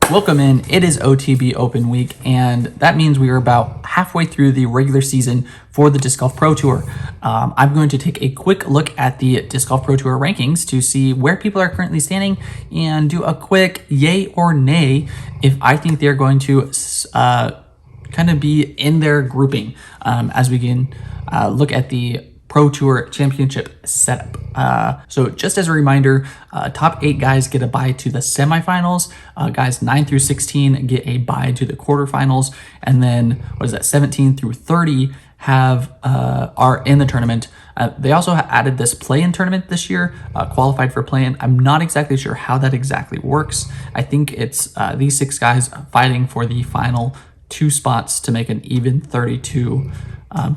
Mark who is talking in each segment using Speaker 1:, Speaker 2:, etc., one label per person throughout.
Speaker 1: Welcome in. It is OTB Open week, and that means we are about halfway through the regular season for the Disc Golf Pro Tour. I'm going to take a quick look at the Disc Golf Pro Tour rankings to see where people are currently standing and do a quick yay or nay if I think they're going to kind of be in their grouping as we can look at the Pro Tour Championship setup. So just as a reminder, top 8 guys get a bye to the semifinals. Guys 9 through 16 get a bye to the quarterfinals, and then 17 through 30 are in the tournament. They also added this play-in tournament this year, qualified for play-in. I'm not exactly sure how that exactly works. I think it's these 6 guys fighting for the final 2 spots to make an even 32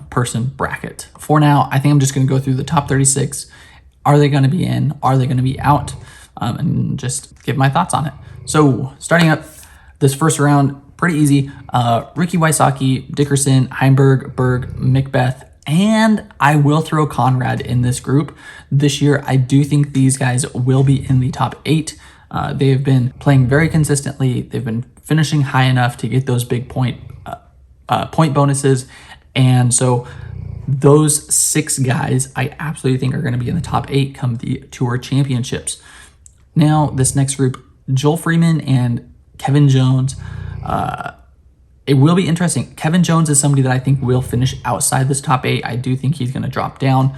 Speaker 1: person bracket. For now, I think I'm just going to go through the top 36. Are they going to be in? Are they going to be out? And just give my thoughts on it. So starting up this first round, pretty easy. Ricky Wysocki, Dickerson, Heimberg, Berg, Macbeth, and I will throw Conrad in this group. This year, I do think these guys will be in the top 8. They have been playing very consistently. They've been finishing high enough to get those big point bonuses. And so those 6 guys I absolutely think are going to be in the top 8 come the Tour Championships. Now, this next group, Joel Freeman and Kevin Jones. It will be interesting. Kevin Jones is somebody that I think will finish outside this top 8. I do think he's going to drop down.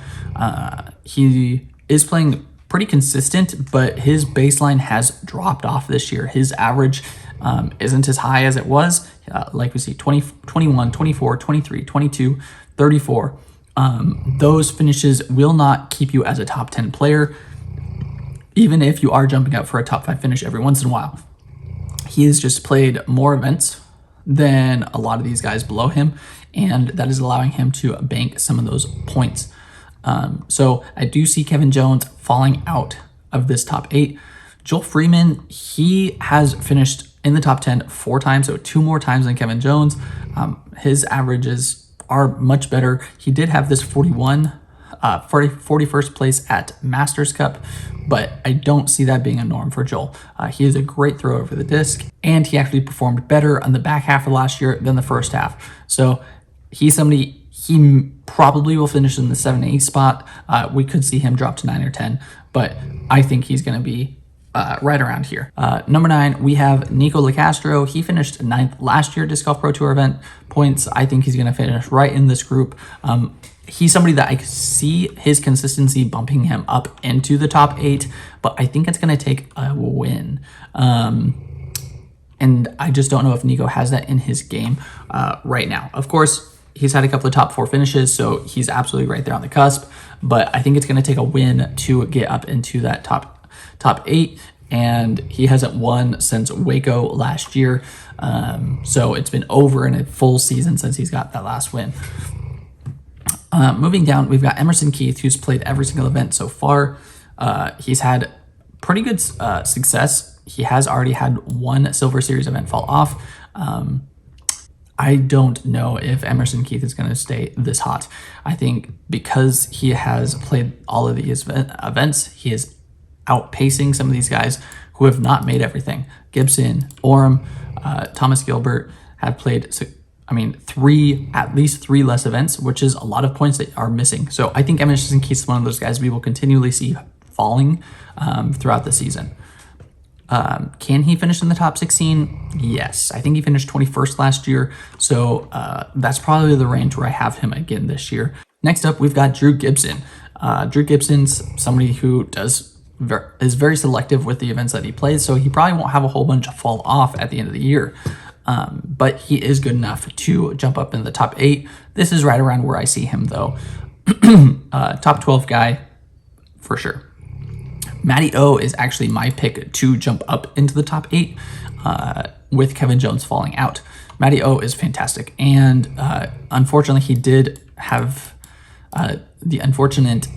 Speaker 1: He is playing pretty consistent, but his baseline has dropped off this year. His average isn't as high as it was. Like we see 20, 21, 24, 23, 22, 34. Those finishes will not keep you as a top 10 player, even if you are jumping up for a top 5 finish every once in a while. He has just played more events than a lot of these guys below him, and that is allowing him to bank some of those points. So I do see Kevin Jones falling out of this top 8. Joel Freeman, he has finished in the top 10 4 times, so 2 more times than Kevin Jones. His averages are much better. He did have this 41st place at Masters Cup, but I don't see that being a norm for Joel. He is a great thrower over the disc, and he actually performed better on the back half of last year than the first half. So he's somebody, he probably will finish in the 7 8 spot. We could see him drop to 9 or 10, but I think he's going to be right around here. Number 9, we have Nico La Castro. He finished 9th last year Disc Golf Pro Tour event points. I think he's going to finish right in this group. He's somebody that I see his consistency bumping him up into the top 8, but I think it's going to take a win. And I just don't know if Nico has that in his game right now. Of course, he's had a couple of top 4 finishes, so he's absolutely right there on the cusp, but I think it's going to take a win to get up into that top 8, and he hasn't won since Waco last year. So it's been over in a full season since he's got that last win. Moving down, we've got Emerson Keith, who's played every single event so far. He's had pretty good success. He has already had 1 Silver Series event fall off. I don't know if Emerson Keith is going to stay this hot. I think because he has played all of these events, he is outpacing some of these guys who have not made everything. Gibson, Orem, Thomas Gilbert have played, at least 3 less events, which is a lot of points that are missing. So I think Emerson Keith is one of those guys we will continually see falling throughout the season. Can he finish in the top 16? Yes. I think he finished 21st last year. So that's probably the range where I have him again this year. Next up, we've got Drew Gibson. Drew Gibson's somebody who is very selective with the events that he plays, so he probably won't have a whole bunch fall off at the end of the year. But he is good enough to jump up in the top 8. This is right around where I see him, though. Top 12 guy, for sure. Matty O is actually my pick to jump up into the top 8 with Kevin Jones falling out. Matty O is fantastic, and unfortunately, he did have the unfortunate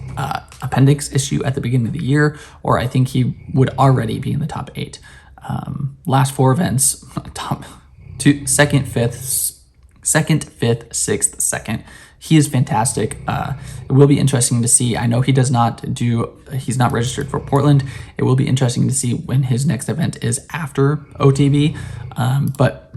Speaker 1: appendix issue at the beginning of the year, or I think he would already be in the top 8. Last 4 events, second, fifth, 6th, 2nd. He is fantastic. It will be interesting to see. I know he's not registered for Portland. It will be interesting to see when his next event is after OTB. But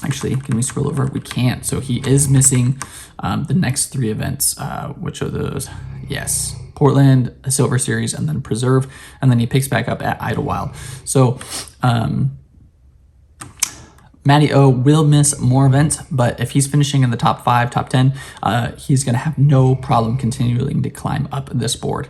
Speaker 1: actually, can we scroll over? We can't. So he is missing the next 3 events. Which are those? Yes. Portland, a Silver Series, and then Preserve. And then he picks back up at Idlewild. So Matty O will miss more events, but if he's finishing in the top 5, top 10, he's going to have no problem continuing to climb up this board.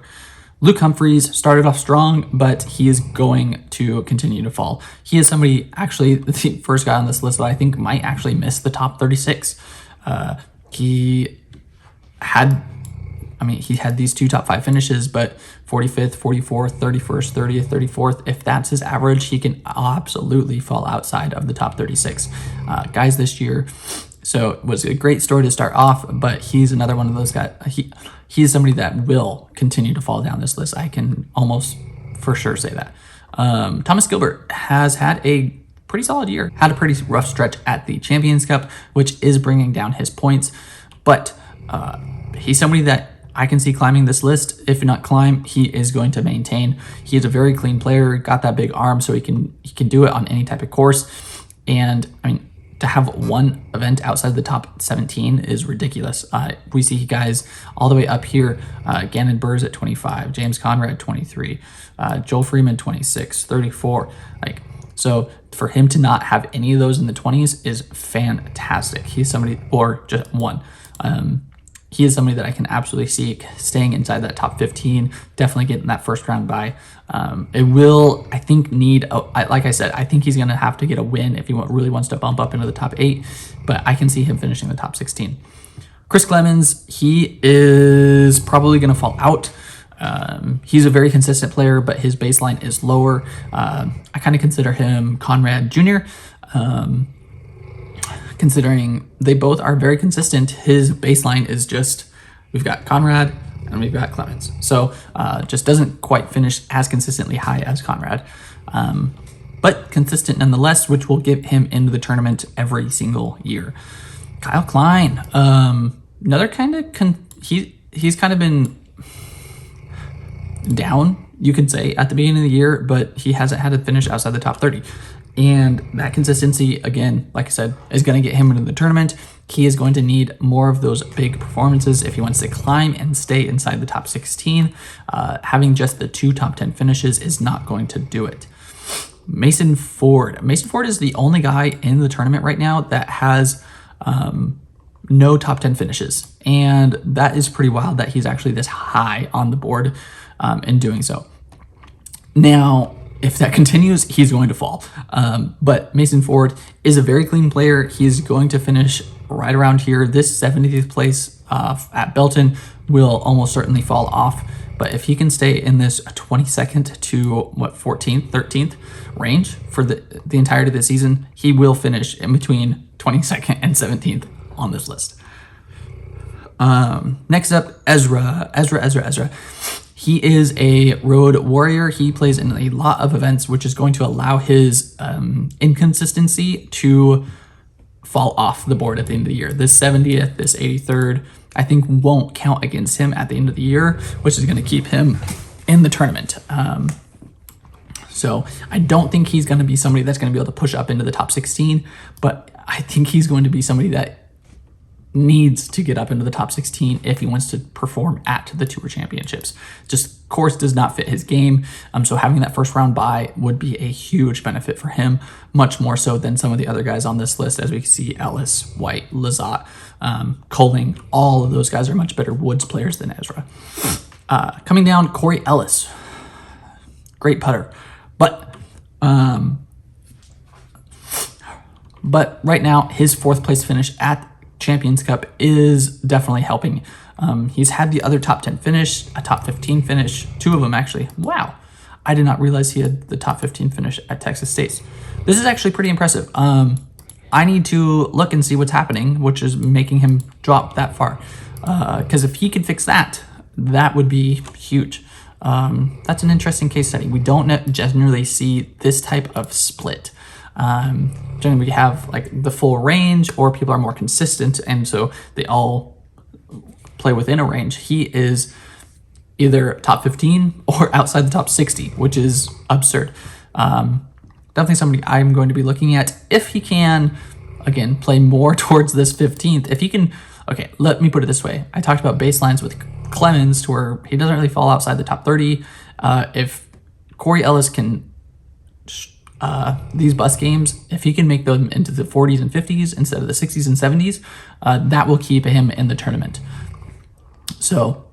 Speaker 1: Luke Humphries started off strong, but he is going to continue to fall. He is somebody, actually, the first guy on this list that I think might actually miss the top 36. He had these 2 top 5 finishes, but 45th, 44th, 31st, 30th, 34th, if that's his average, he can absolutely fall outside of the top 36 guys this year. So it was a great story to start off, but he's another one of those guys. He's somebody that will continue to fall down this list. I can almost for sure say that. Thomas Gilbert has had a pretty solid year, had a pretty rough stretch at the Champions Cup, which is bringing down his points, but he's somebody that I can see climbing this list. If not climb, he is going to maintain. He is a very clean player, got that big arm, so he can do it on any type of course. And I mean, to have one event outside the top 17 is ridiculous. We see guys all the way up here. Gannon Burrs at 25, James Conrad 23, Joel Freeman 26, 34. So for him to not have any of those in the 20s is fantastic. He's somebody, or just one. He is somebody that I can absolutely see staying inside that top 15, definitely getting that first round bye. It will, I think, like I said, I think he's going to have to get a win if he really wants to bump up into the top 8, but I can see him finishing the top 16. Chris Clemens, he is probably going to fall out. He's a very consistent player, but his baseline is lower. I kind of consider him Conrad Jr., considering they both are very consistent. His baseline is just, we've got Conrad and we've got Clemens. So just doesn't quite finish as consistently high as Conrad, but consistent nonetheless, which will get him into the tournament every single year. Kyle Klein, another kind of, he's kind of been down, you could say, at the beginning of the year, but he hasn't had a finish outside the top 30. And that consistency, again, like I said, is going to get him into the tournament. He is going to need more of those big performances if he wants to climb and stay inside the top 16. Having just the 2 top 10 finishes is not going to do it. Mason Ford. Mason Ford is the only guy in the tournament right now that has no top 10 finishes. And that is pretty wild that he's actually this high on the board in doing so. Now, if that continues, he's going to fall. But Mason Ford is a very clean player. He's going to finish right around here. This 70th place at Belton will almost certainly fall off. But if he can stay in this 22nd to 14th, 13th range for the entirety of the season, he will finish in between 22nd and 17th on this list. Next up, Ezra. He is a road warrior. He plays in a lot of events, which is going to allow his inconsistency to fall off the board at the end of the year. This 70th, this 83rd, I think won't count against him at the end of the year, which is going to keep him in the tournament. So I don't think he's going to be somebody that's going to be able to push up into the top 16, but I think he's going to be somebody that needs to get up into the top 16 if he wants to perform at the Tour Championships. Just course does not fit his game. So having that first round bye would be a huge benefit for him, much more so than some of the other guys on this list, as we see Ellis, White, Lazat, Coling. All of those guys are much better woods players than Ezra. Coming down, Corey Ellis. Great putter. But right now, his 4th place finish at Champions Cup is definitely helping. He's had the other top 10 finish, a top 15 finish, 2 of them actually. Wow, I did not realize he had the top 15 finish at Texas State. This is actually pretty impressive. I need to look and see what's happening, which is making him drop that far. Because if he could fix that, that would be huge. That's an interesting case study. We don't generally see this type of split. Generally we have like the full range, or people are more consistent, and so they all play within a range, he is either top 15 or outside the top 60, which is absurd. Definitely somebody I'm going to be looking at if he can, again, play more towards this 15th. If he can, okay, let me put it this way. I talked about baselines with Clemens to where he doesn't really fall outside the top 30. If Corey Ellis can, these bus games, if he can make them into the 40s and 50s instead of the 60s and 70s, that will keep him in the tournament. So,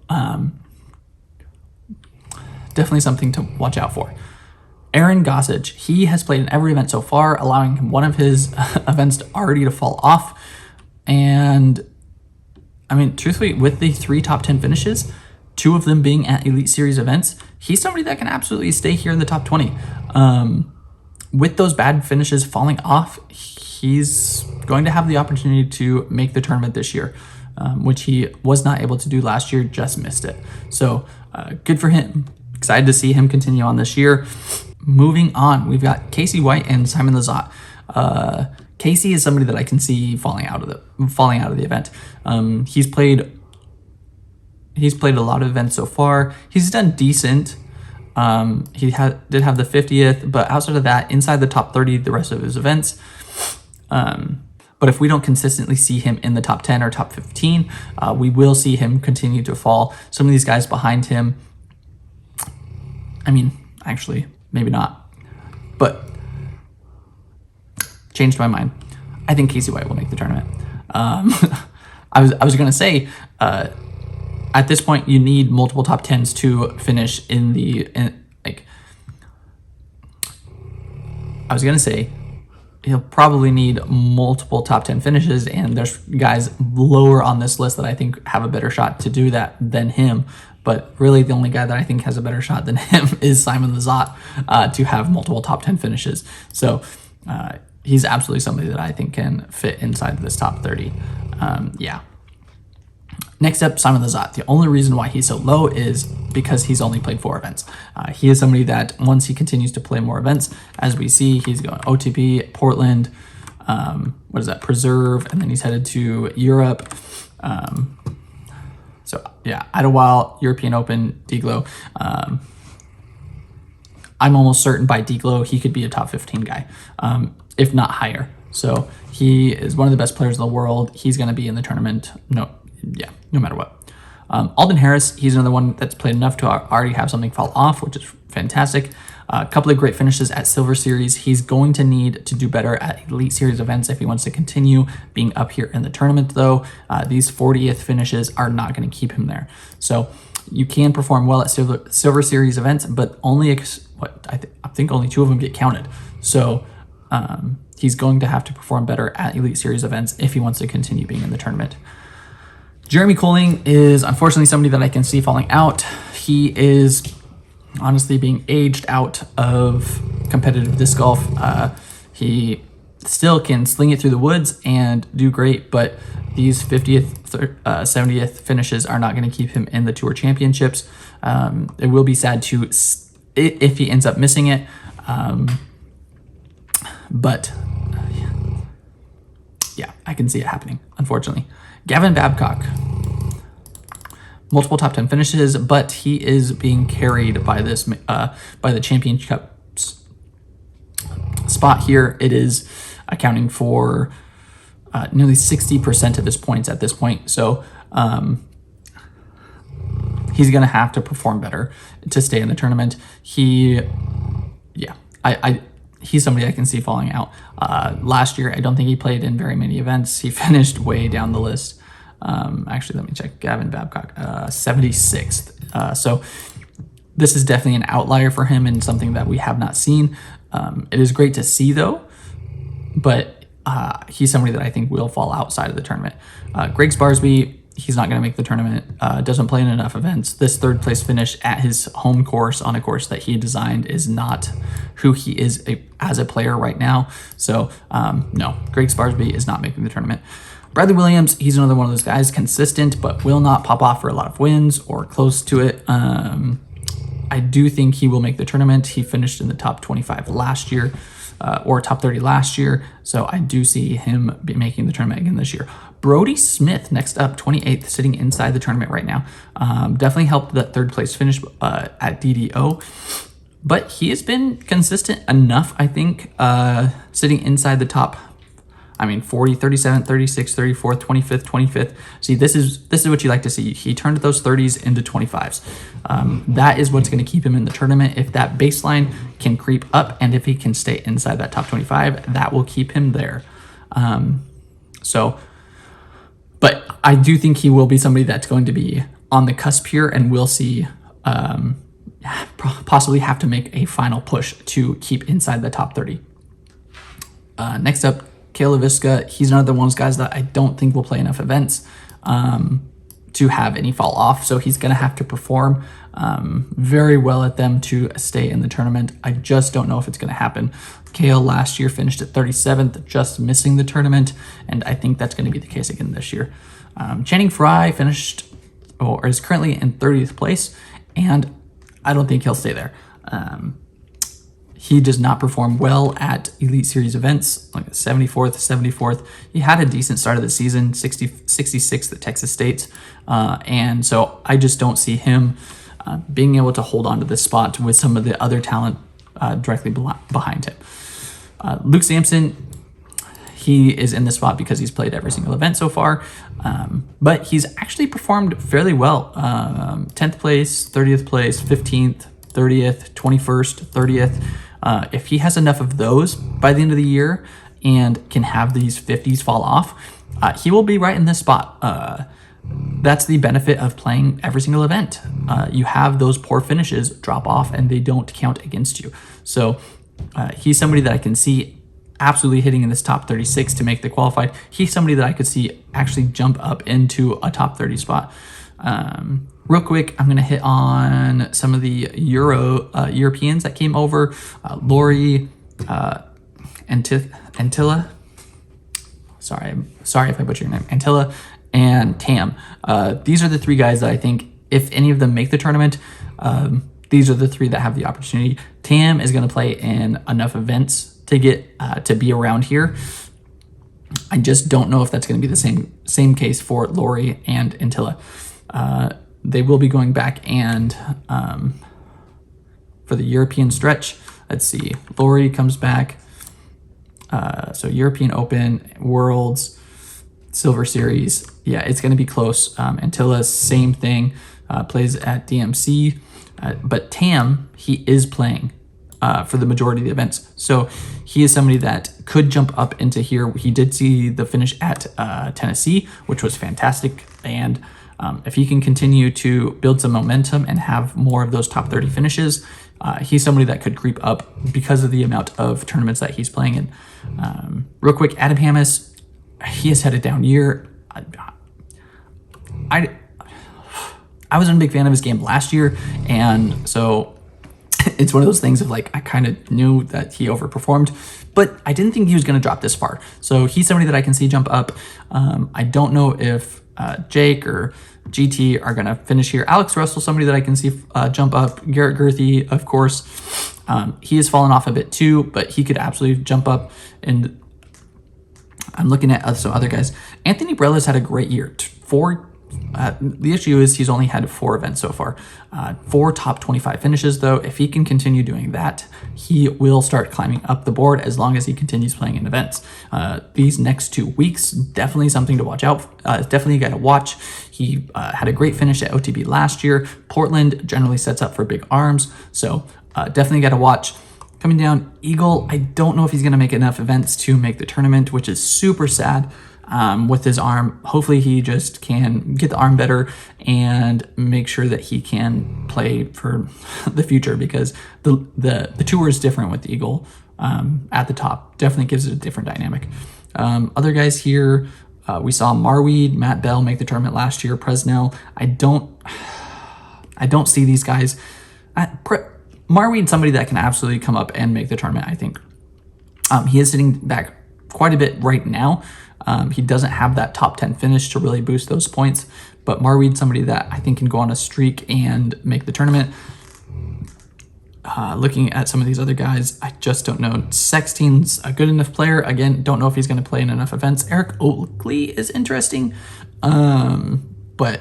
Speaker 1: definitely something to watch out for. Aaron Gossage, he has played in every event so far, allowing one of his events already to fall off. And I mean, truthfully, with the 3 top 10 finishes, 2 of them being at Elite Series events, he's somebody that can absolutely stay here in the top 20. With those bad finishes falling off, he's going to have the opportunity to make the tournament this year, which he was not able to do last year, just missed it. So good for him. Excited to see him continue on this year. Moving on, we've got Casey White and Simon Lazat. Casey is somebody that I can see falling out of the event. He's played a lot of events so far. He's done decent. He did have the 50th, but outside of that, inside the top 30 the rest of his events. But if we don't consistently see him in the top 10 or top 15, we will see him continue to fall. Some of these guys behind him, I mean, actually, maybe not, but changed my mind. I think Casey White will make the tournament. I was going to say, at this point, you need multiple top 10s to finish I was going to say, he'll probably need multiple top 10 finishes, and there's guys lower on this list that I think have a better shot to do that than him. But really, the only guy that I think has a better shot than him is Simon Lazat to have multiple top 10 finishes. So he's absolutely somebody that I think can fit inside this top 30. Yeah. Next up, Simon Azat. The only reason why he's so low is because he's only played 4 events. He is somebody that once he continues to play more events, as we see, he's going OTB, Portland, Preserve, and then he's headed to Europe. So yeah, Idlewild, European Open, Deglo. I'm almost certain by Deglo he could be a top 15 guy, if not higher. So he is one of the best players in the world. He's going to be in the tournament. No matter what. Alden Harris, he's another one that's played enough to already have something fall off, which is fantastic. A couple of great finishes at Silver Series. He's going to need to do better at Elite Series events if he wants to continue being up here in the tournament, though. These 40th finishes are not going to keep him there. So you can perform well at Silver Series events, but only I think only 2 of them get counted. So he's going to have to perform better at Elite Series events if he wants to continue being in the tournament. Jeremy Cooling is unfortunately somebody that I can see falling out. He is honestly being aged out of competitive disc golf. He still can sling it through the woods and do great, but these 50th, 70th finishes are not going to keep him in the Tour Championships. It will be sad if he ends up missing it, but yeah, I can see it happening, unfortunately. Gavin Babcock, multiple top 10 finishes, but he is being carried by the championship spot here. It is accounting for nearly 60% of his points at this point. So he's going to have to perform better to stay in the tournament. He's somebody I can see falling out. Last year, I don't think he played in very many events. He finished way down the list. Actually, let me check. Gavin Babcock, 76th. So this is definitely an outlier for him and something that we have not seen. It is great to see, though, but he's somebody that I think will fall outside of the tournament. Greg Sparsby, he's not going to make the tournament, doesn't play in enough events. This 3rd place finish at his home course on a course that he designed is not who he is as a player right now. So no, Greg Sparsby is not making the tournament. Bradley Williams, he's another one of those guys, consistent, but will not pop off for a lot of wins or close to it. I do think he will make the tournament. He finished in the top 25 last year. or top 30 last year. So I do see him be making the tournament again this year. Brody Smith, next up, 28th, sitting inside the tournament right now. Definitely helped that third place finish at DDO. But he has been consistent enough, I think, sitting inside the top, 40, 37, 36, 34th, 25th, 25th. See, this is what you like to see. He turned those 30s into 25s. That is what's going to keep him in the tournament. If that baseline can creep up and if he can stay inside that top 25, that will keep him there. But I do think he will be somebody that's going to be on the cusp here, and we'll see possibly have to make a final push to keep inside the top 30. Next up, Kayla Visca. He's another one of those guys that I don't think will play enough events to have any fall off. So he's going to have to perform very well at them to stay in the tournament. I just don't know if it's going to happen. Kale last year finished at 37th, just missing the tournament, and I think that's going to be the case again this year. Channing Frye finished, or is currently in 30th place, and I don't think he'll stay there. He does not perform well at Elite Series events, like 74th. He had a decent start of the season, 66th at Texas State. And so I just don't see him being able to hold on to this spot with some of the other talent directly behind him. Luke Sampson, he is in this spot because he's played every single event so far. But he's actually performed fairly well. 10th place, 30th place, 15th, 30th, 21st, 30th. If he has enough of those by the end of the year and can have these 50s fall off, he will be right in this spot. That's the benefit of playing every single event. You have those poor finishes drop off and they don't count against you. So he's somebody that I can see absolutely hitting in this top 36 to make the qualified. He's somebody that I could see actually jump up into a top 30 spot. Real quick, I'm going to hit on some of the Europeans that came over. Lori Antilla. Sorry if I butchered your name. Antilla and Tam. These are the three guys that I think, if any of them make the tournament, these are the three that have the opportunity. Tam is going to play in enough events to get to be around here. I just don't know if that's going to be the same case for Lori and Antilla. They will be going back and for the European stretch, let's see, Lori comes back. So European Open, Worlds, Silver Series. Yeah, it's going to be close. Antilla, same thing, plays at DMC. But Tam, he is playing for the majority of the events. So he is somebody that could jump up into here. He did see the finish at Tennessee, which was fantastic. And if he can continue to build some momentum and have more of those top 30 finishes, he's somebody that could creep up because of the amount of tournaments that he's playing in. Real quick, Adam Hammus, he has had a down year. I wasn't a big fan of his game last year, and so it's one of those things of like, I kind of knew that he overperformed, but I didn't think he was going to drop this far. So he's somebody that I can see jump up. I don't know if Jake or GT are going to finish here. Alex Russell, somebody that I can see jump up. Garrett Gerthy, of course. He has fallen off a bit too, but he could absolutely jump up. And I'm looking at some other guys. Anthony Brella's had a great year. The issue is he's only had 4 events so far. 4 top 25 finishes, though. If he can continue doing that, he will start climbing up the board as long as he continues playing in events. These next 2 weeks, definitely something to watch out. Definitely a guy to watch. He had a great finish at OTB last year. Portland generally sets up for big arms, so definitely got to watch. Coming down, Eagle, I don't know if he's going to make enough events to make the tournament, which is super sad. With his arm, hopefully he just can get the arm better and make sure that he can play for the future, because the tour is different with the Eagle at the top. Definitely gives it a different dynamic. Other guys here, we saw Marweed, Matt Bell make the tournament last year. Presnell, I don't see these guys. Marweed, somebody that can absolutely come up and make the tournament, I think. He is sitting back quite a bit right now. He doesn't have that top 10 finish to really boost those points, but Marweed, somebody that I think can go on a streak and make the tournament. looking at some of these other guys, I just don't know. Sexton's a good enough player. Again, don't know if he's going to play in enough events. Eric Oakley is interesting. But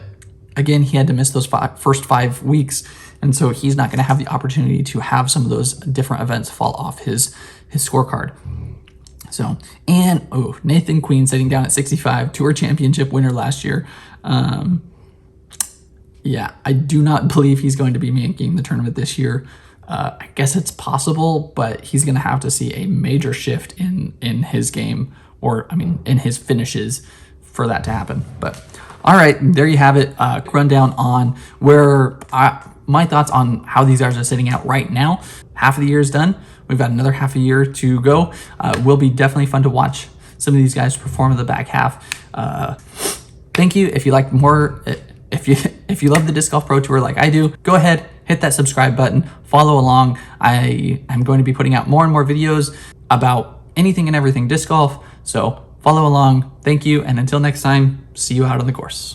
Speaker 1: again, he had to miss those first 5 weeks. And so he's not going to have the opportunity to have some of those different events fall off his scorecard. So, and Nathan Queen sitting down at 65, Tour Championship winner last year. Yeah, I do not believe he's going to be making the tournament this year. I guess it's possible, but he's going to have to see a major shift in his game, or I mean, in his finishes for that to happen. But all right, there you have it. Rundown on where my thoughts on how these guys are sitting out right now. Half of the year is done. We've got another half a year to go. Will be definitely fun to watch some of these guys perform in the back half. Thank you. If you like more, if you love the Disc Golf Pro Tour like I do, go ahead, hit that subscribe button, follow along. I am going to be putting out more and more videos about anything and everything disc golf. So follow along. Thank you. And until next time, see you out on the course.